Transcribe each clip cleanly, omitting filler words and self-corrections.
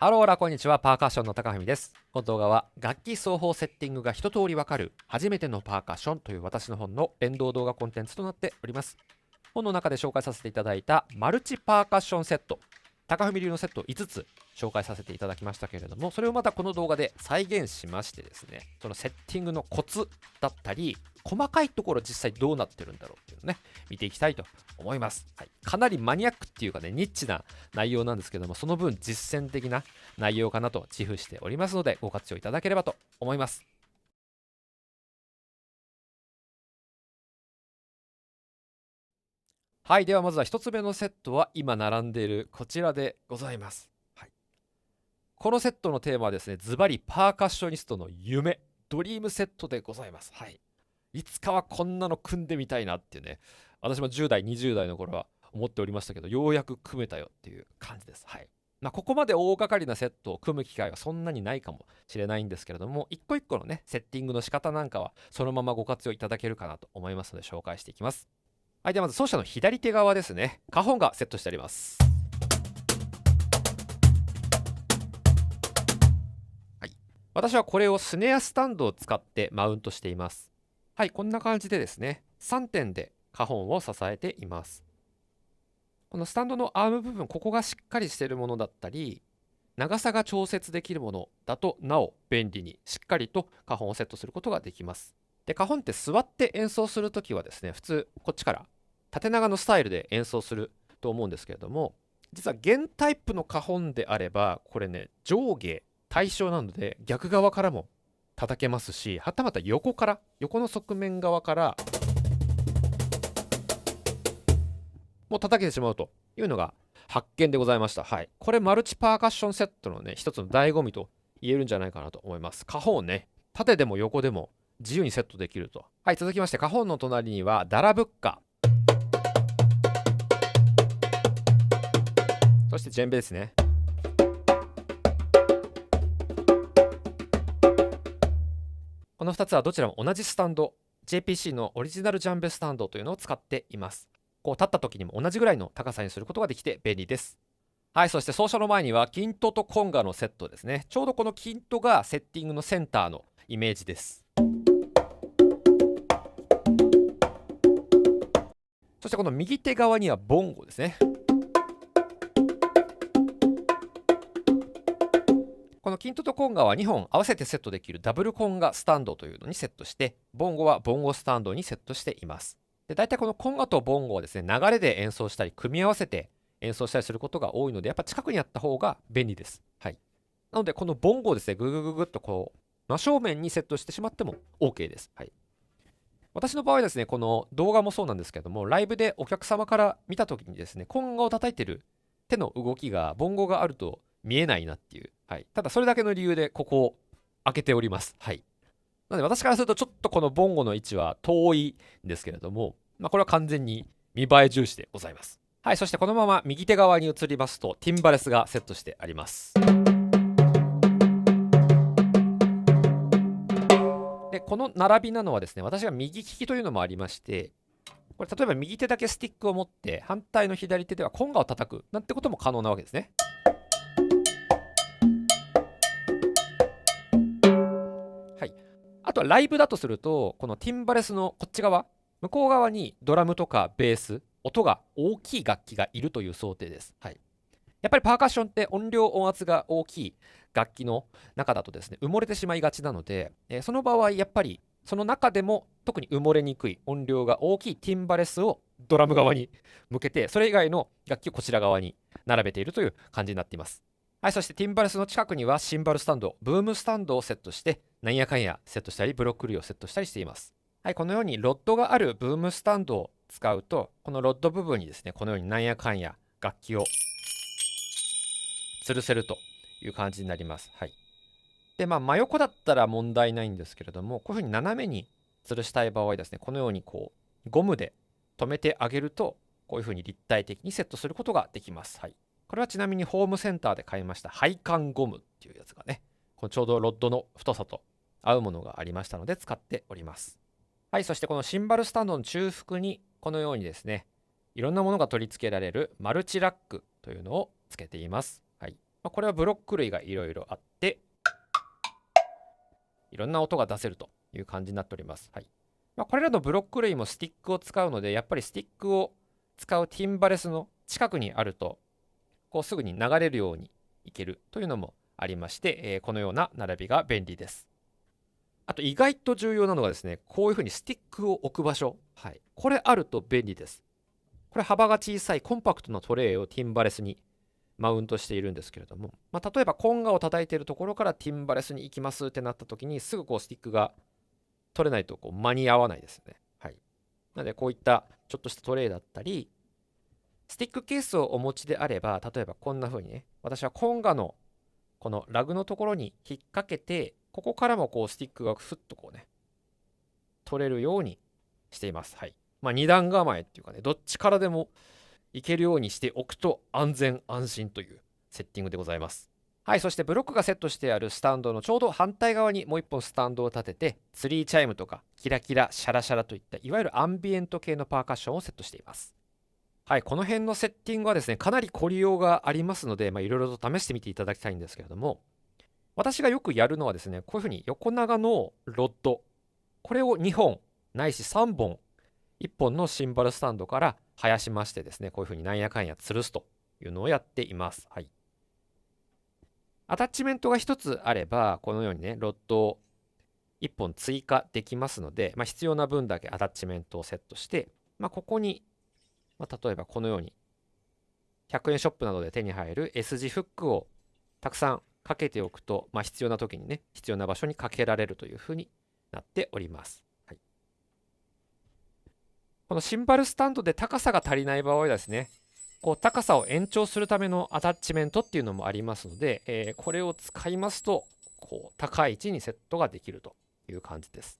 ハローラ、こんにちは。パーカッションの高文です。この動画は楽器奏法セッティングが一通りわかる初めてのパーカッションという私の本の連動動画コンテンツとなっております。本の中で紹介させていただいたマルチパーカッションセット、高文流のセットを5つ紹介させていただきましたけれども、それをまたこの動画で再現しましてですね、そのセッティングのコツだったり、細かいところ実際どうなってるんだろうっていうのをね、見ていきたいと思います。はい、かなりマニアックっていうかね、ニッチな内容なんですけども、その分実践的な内容かなと自負しておりますので、ご活用いただければと思います。はい、ではまずは1つ目のセットは今並んでいるこちらでございます。はい、このセットのテーマはですね、ズバリパーカッショニストの夢、ドリームセットでございます。はい、いつかはこんなの組んでみたいなっていうね、私も10代、20代の頃は思っておりましたけど、ようやく組めたよっていう感じです。はい。ここまで大掛かりなセットを組む機会はそんなにないかもしれないんですけれども、一個一個のね、セッティングの仕方なんかはそのままご活用いただけるかなと思いますので紹介していきます。はい、ではまず奏者の左手側ですね、カホンがセットしてあります。はい。私はこれをスネアスタンドを使ってマウントしています。はい、こんな感じでですね、3点でカホンを支えています。このスタンドのアーム部分、ここがしっかりしているものだったり、長さが調節できるものだとなお便利にしっかりとカホンをセットすることができます。で、カホンって座って演奏するときはですね、普通こっちから縦長のスタイルで演奏すると思うんですけれども、実は弦タイプのカホンであれば、これね、上下対称なので逆側からも叩けますし、はたまた横の側面側からもう叩けてしまうというのが発見でございました。はい。これマルチパーカッションセットのね、一つの醍醐味と言えるんじゃないかなと思います。カホンね、縦でも横でも自由にセットできると。はい、続きまして、カホンの隣にはダラブッカ。そしてジェンベですね。この2つはどちらも同じスタンド、JPC のオリジナルジャンベスタンドというのを使っています。こう立った時にも同じぐらいの高さにすることができて便利です。はい、そして奏者の前にはキントとコンガのセットですね。ちょうどこのキントがセッティングのセンターのイメージです。そしてこの右手側にはボンゴですね。このキントとコンガは2本合わせてセットできるダブルコンガスタンドというのにセットして、ボンゴはボンゴスタンドにセットしています。で、大体このコンガとボンゴはですね、流れで演奏したり組み合わせて演奏したりすることが多いので、やっぱ近くにあった方が便利です。はい。なのでこのボンゴをですね、ググググっとこう真正面にセットしてしまっても OK です。はい。私の場合ですね、この動画もそうなんですけども、ライブでお客様から見た時にですね、コンガを叩いてる手の動きがボンゴがあると見えないなっていう、はい、ただそれだけの理由でここを開けております。はい。なので私からするとちょっとこのボンゴの位置は遠いんですけれども、これは完全に見栄え重視でございます。はい、そしてこのまま右手側に移りますと、ティンバレスがセットしてあります。で、この並びなのはですね、私が右利きというのもありまして、これ例えば右手だけスティックを持って反対の左手ではコンガを叩くなんてことも可能なわけですね。はい。あとはライブだとすると、このティンバレスのこっち側、向こう側にドラムとかベース、音が大きい楽器がいるという想定です。はい。やっぱりパーカッションって音量音圧が大きい楽器の中だとですね、埋もれてしまいがちなので、その場合やっぱりその中でも特に埋もれにくい音量が大きいティンバレスをドラム側に向けて、それ以外の楽器をこちら側に並べているという感じになっています。はい、そしてティンバレスの近くにはシンバルスタンド、ブームスタンドをセットして、なんやかんやセットしたり、ブロック類をセットしたりしています。はい、このようにロッドがあるブームスタンドを使うと、このロッド部分にですね、このようになんやかんや楽器を吊るせるという感じになります。はい。で、真横だったら問題ないんですけれども、こういうふうに斜めに吊るしたい場合ですね、このようにこう、ゴムで留めてあげると、こういうふうに立体的にセットすることができます。はい。これはちなみにホームセンターで買いました配管ゴムっていうやつがね、このちょうどロッドの太さと合うものがありましたので使っております。はい、そしてこのシンバルスタンドの中腹にこのようにですね、いろんなものが取り付けられるマルチラックというのをつけています。はい。これはブロック類がいろいろあって、いろんな音が出せるという感じになっております。はい。これらのブロック類もスティックを使うので、やっぱりスティックを使うティンバレスの近くにあると、こうすぐに流れるようにいけるというのもありまして、このような並びが便利です。あと意外と重要なのがですね、こういうふうにスティックを置く場所。はい。これあると便利です。これ幅が小さいコンパクトなトレイをティンバレスにマウントしているんですけれども、例えばコンガを叩いているところからティンバレスに行きますってなった時にすぐこうスティックが取れないとこう間に合わないですよね。はい。なのでこういったちょっとしたトレイだったり、スティックケースをお持ちであれば、例えばこんな風にね、私はコンガのこのラグのところに引っ掛けて、ここからもこうスティックがふっとこうね、取れるようにしています。はい。二段構えっていうかね、どっちからでもいけるようにしておくと安全安心というセッティングでございます。はい、そしてブロックがセットしてあるスタンドのちょうど反対側にもう一本スタンドを立てて、ツリーチャイムとかキラキラ、シャラシャラといったいわゆるアンビエント系のパーカッションをセットしています。はい、この辺のセッティングはですね、かなり凝りようがありますので、いろいろと試してみていただきたいんですけれども、私がよくやるのはですね、こういうふうに横長のロッド、これを2本ないし3本、1本のシンバルスタンドから生やしましてですね、こういうふうになんやかんや吊るすというのをやっています。はい。アタッチメントが1つあれば、このようにね、ロッドを1本追加できますので、必要な分だけアタッチメントをセットして、ここに、例えばこのように、100円ショップなどで手に入る S 字フックをたくさんかけておくと、必要な時にね、必要な場所にかけられるというふうになっております。はい、このシンバルスタンドで高さが足りない場合はですね、こう高さを延長するためのアタッチメントっていうのもありますので、これを使いますと、こう高い位置にセットができるという感じです。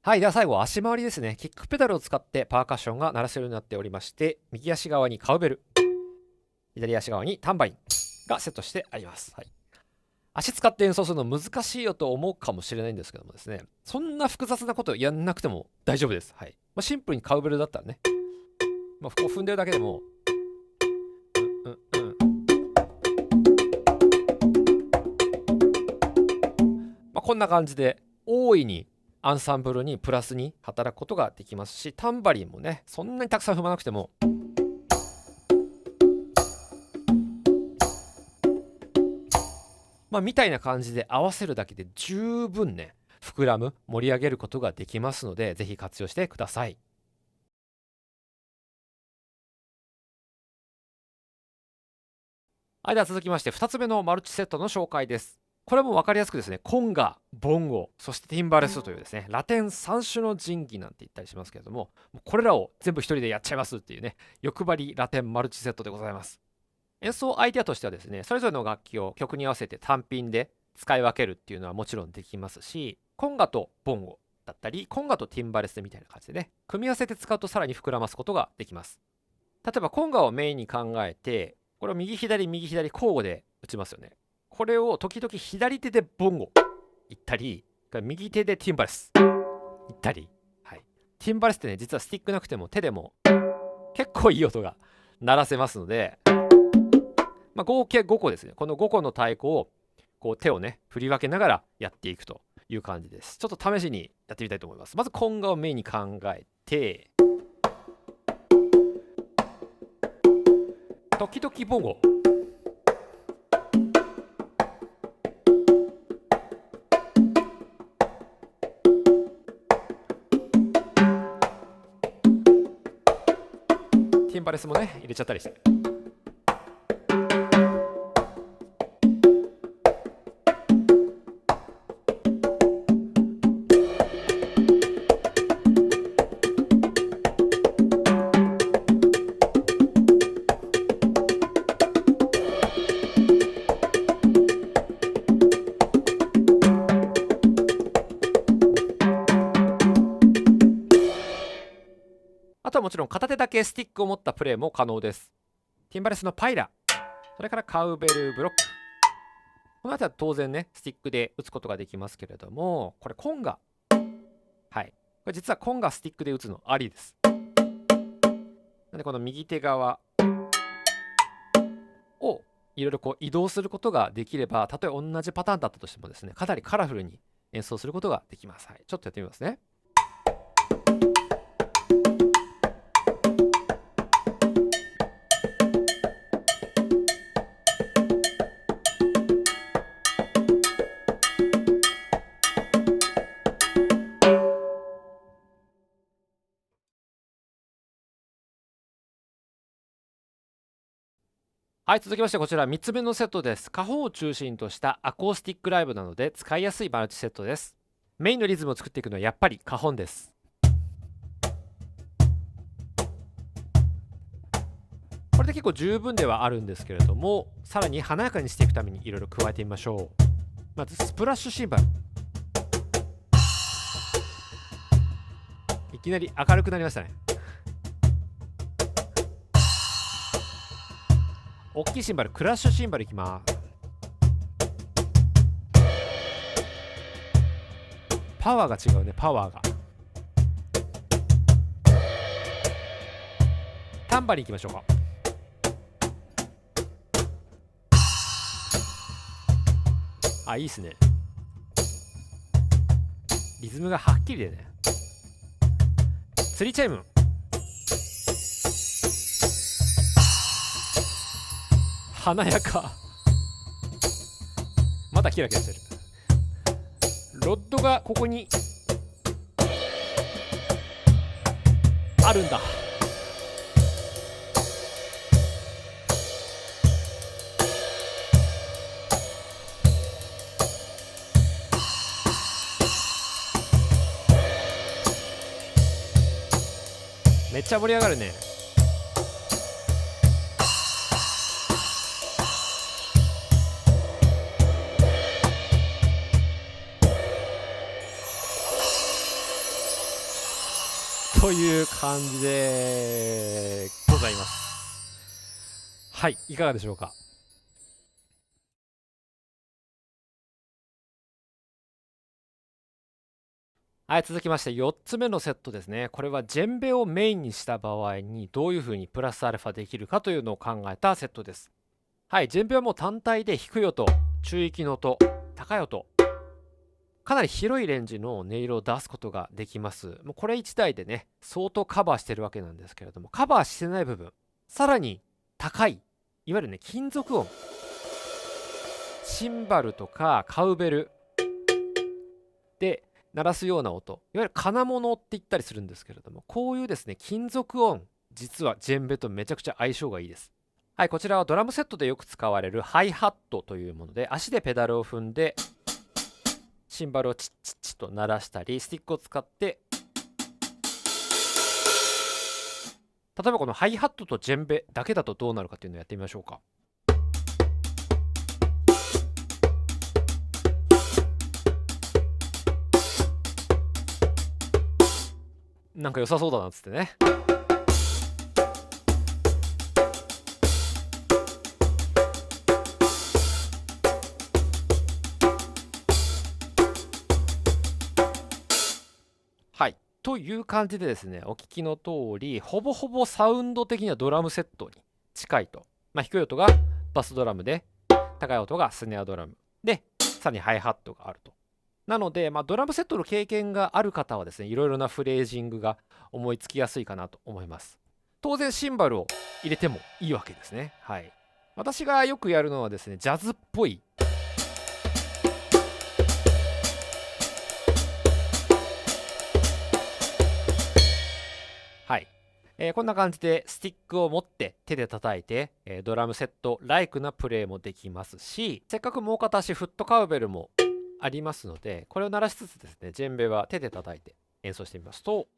はい、では最後、足回りですね。キックペダルを使ってパーカッションが鳴らせるようになっておりまして、右足側にカウベル、左足側にタンバリンがセットしてあります。はい、足使って演奏するの難しいよと思うかもしれないんですけどもですね、そんな複雑なことやんなくても大丈夫です。はい。シンプルにカウベルだったらね、ここ踏んでるだけでも、こんな感じで大いにアンサンブルにプラスに働くことができますし、タンバリンもね、そんなにたくさん踏まなくても、みたいな感じで合わせるだけで十分ね、膨らむ、盛り上げることができますので、ぜひ活用してください。はい、では続きまして、2つ目のマルチセットの紹介です。これも分かりやすくですね、コンガ、ボンゴ、そしてティンバレスというですね、ラテン3種の神器なんて言ったりしますけれども、これらを全部一人でやっちゃいますっていうね、欲張りラテンマルチセットでございます。演奏アイデアとしてはですね、それぞれの楽器を曲に合わせて単品で使い分けるっていうのはもちろんできますし、コンガとボンゴだったり、コンガとティンバレスみたいな感じでね、組み合わせて使うとさらに膨らますことができます。例えばコンガをメインに考えて、これを右左右左交互で打ちますよね。これを時々左手でボンゴ行ったり、右手でティンバレス行ったり、はい、ティンバレスってね、実はスティックなくても手でも結構いい音が鳴らせますので、合計5個ですね。この5個の太鼓をこう手をね、振り分けながらやっていくという感じです。ちょっと試しにやってみたいと思います。まずコンガをメインに考えて、時々ボンゴ。ティンバレスもね、入れちゃったりして。あとはもちろん片手だけスティックを持ったプレイも可能です。ティンバレスのパイラ、それからカウベルブロック。この辺りは当然ね、スティックで打つことができますけれども、これコンガ。はい。これ実はコンガスティックで打つのありです。なのでこの右手側をいろいろこう移動することができれば、たとえ同じパターンだったとしてもですね、かなりカラフルに演奏することができます。はい、ちょっとやってみますね。はい、続きましてこちら3つ目のセットです。花本を中心としたアコースティックライブなので使いやすいマルチセットです。メインのリズムを作っていくのはやっぱり花本です。これで結構十分ではあるんですけれども、さらに華やかにしていくためにいろいろ加えてみましょう。まずスプラッシュシンバル。いきなり明るくなりましたね。大きいシンバル、クラッシュシンバルいきます。パワーが違うね、パワーが。タンバリンいきましょうか。あ、いいっすね。リズムがはっきりでね。ツリーチャイム。華やか。まだキラキラしてる。ロッドがここにあるんだ。めっちゃ盛り上がるね。という感じでございます。はい、いかがでしょうか。はい、続きまして4つ目のセットですね。これはジェンベをメインにした場合にどういうふうにプラスアルファできるかというのを考えたセットです。はい、ジェンベはもう単体で低い音、中域の音、高い音、かなり広いレンジの音色を出すことができます。もうこれ1台でね、相当カバーしてるわけなんですけれども、カバーしてない部分、さらに高い、いわゆるね、金属音、シンバルとかカウベルで鳴らすような音、いわゆる金物って言ったりするんですけれども、こういうですね、金属音、実はジェンベとめちゃくちゃ相性がいいです。はい、こちらはドラムセットでよく使われるハイハットというもので、足でペダルを踏んでシンバルをチッチッチッと鳴らしたり、スティックを使って例えばこのハイハットとジェンベだけだとどうなるかっていうのをやってみましょうか。なんか良さそうだなっつってね。はい。という感じでですね、お聞きの通り、ほぼほぼサウンド的にはドラムセットに近いと。低い音がバスドラムで、高い音がスネアドラムで、さらにハイハットがあると。なので、ドラムセットの経験がある方はですね、いろいろなフレージングが思いつきやすいかなと思います。当然シンバルを入れてもいいわけですね。はい。私がよくやるのはですね、ジャズっぽい。はい。こんな感じでスティックを持って手で叩いて、ドラムセットライクなプレイもできますし、せっかくもう片足フットカウベルもありますので、これを鳴らしつつですね、ジェンベは手で叩いて演奏してみますと、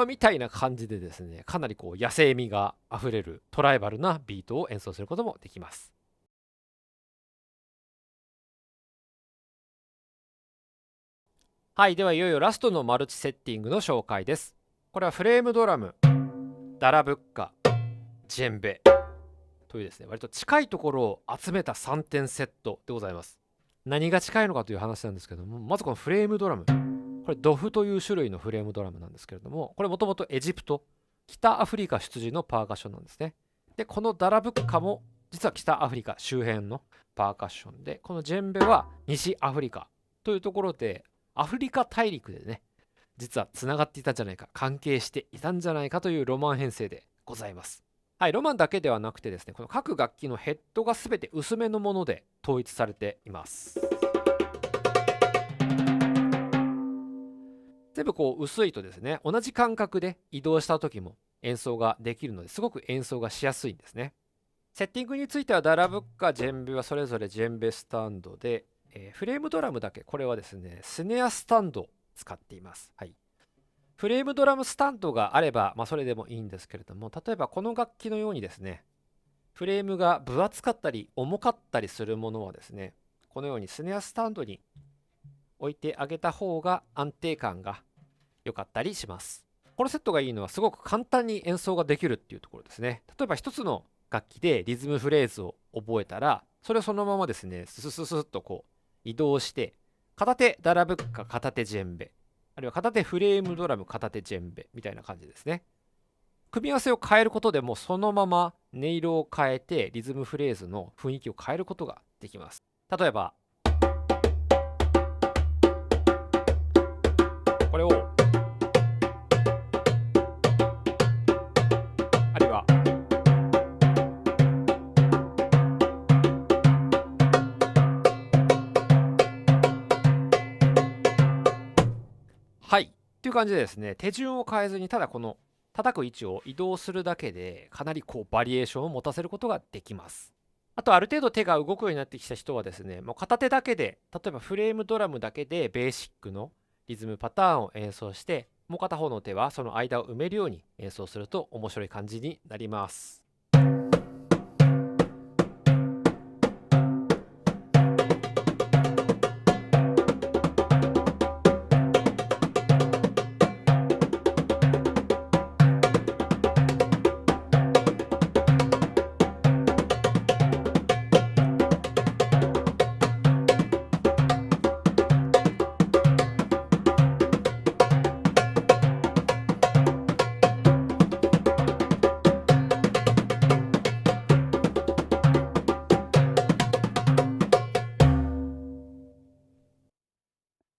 みたいな感じでですね、かなりこう野生味があふれるトライバルなビートを演奏することもできます。はい、ではいよいよラストのマルチセッティングの紹介です。これはフレームドラム、ダラブッカ、ジェンベ、というですね、割と近いところを集めた3点セットでございます。何が近いのかという話なんですけども、まずこのフレームドラム。これドフという種類のフレームドラムなんですけれども、これもともとエジプト、北アフリカ出自のパーカッションなんですね。で、このダラブッカも実は北アフリカ周辺のパーカッションで、このジェンベは西アフリカというところで、アフリカ大陸でね、実はつながっていたんじゃないか、関係していたんじゃないかというロマン編成でございます。はい、ロマンだけではなくてですね、この各楽器のヘッドが全て薄めのもので統一されています。全部こう薄いとですね、同じ感覚で移動した時も演奏ができるのですごく演奏がしやすいんですね。セッティングについてはダラブッカ、ジェンベはそれぞれジェンベスタンドで、フレームドラムだけこれはですね、スネアスタンドを使っています。はい。フレームドラムスタンドがあれば、それでもいいんですけれども、例えばこの楽器のようにですね、フレームが分厚かったり重かったりするものはですね、このようにスネアスタンドに置いてあげた方が安定感が良かったりします。このセットがいいのはすごく簡単に演奏ができるっていうところですね。例えば一つの楽器でリズムフレーズを覚えたら、それをそのままですね、ススススッとこう移動して、片手ダラブッカ、片手ジェンベ、あるいは片手フレームドラム、片手ジェンベみたいな感じですね。組み合わせを変えることでもそのまま音色を変えてリズムフレーズの雰囲気を変えることができます。例えばこれを、あるいははいっていう感じでですね、手順を変えずにただこの叩く位置を移動するだけでかなりこうバリエーションを持たせることができます。あとある程度手が動くようになってきた人はですね、もう片手だけで、例えばフレームドラムだけでベーシックのリズムパターンを演奏して、もう片方の手はその間を埋めるように演奏すると面白い感じになります。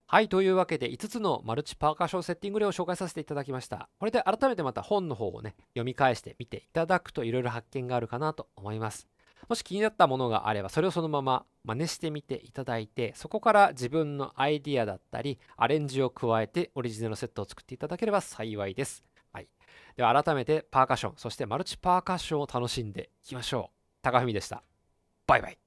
はい、というわけで5つのマルチパーカッションセッティング例を紹介させていただきました。これで改めてまた本の方をね、読み返してみていただくといろいろ発見があるかなと思います。もし気になったものがあれば、それをそのまま真似してみていただいて、そこから自分のアイディアだったり、アレンジを加えてオリジナルセットを作っていただければ幸いです。はい。では改めてパーカッション、そしてマルチパーカッションを楽しんでいきましょう。高文でした。バイバイ。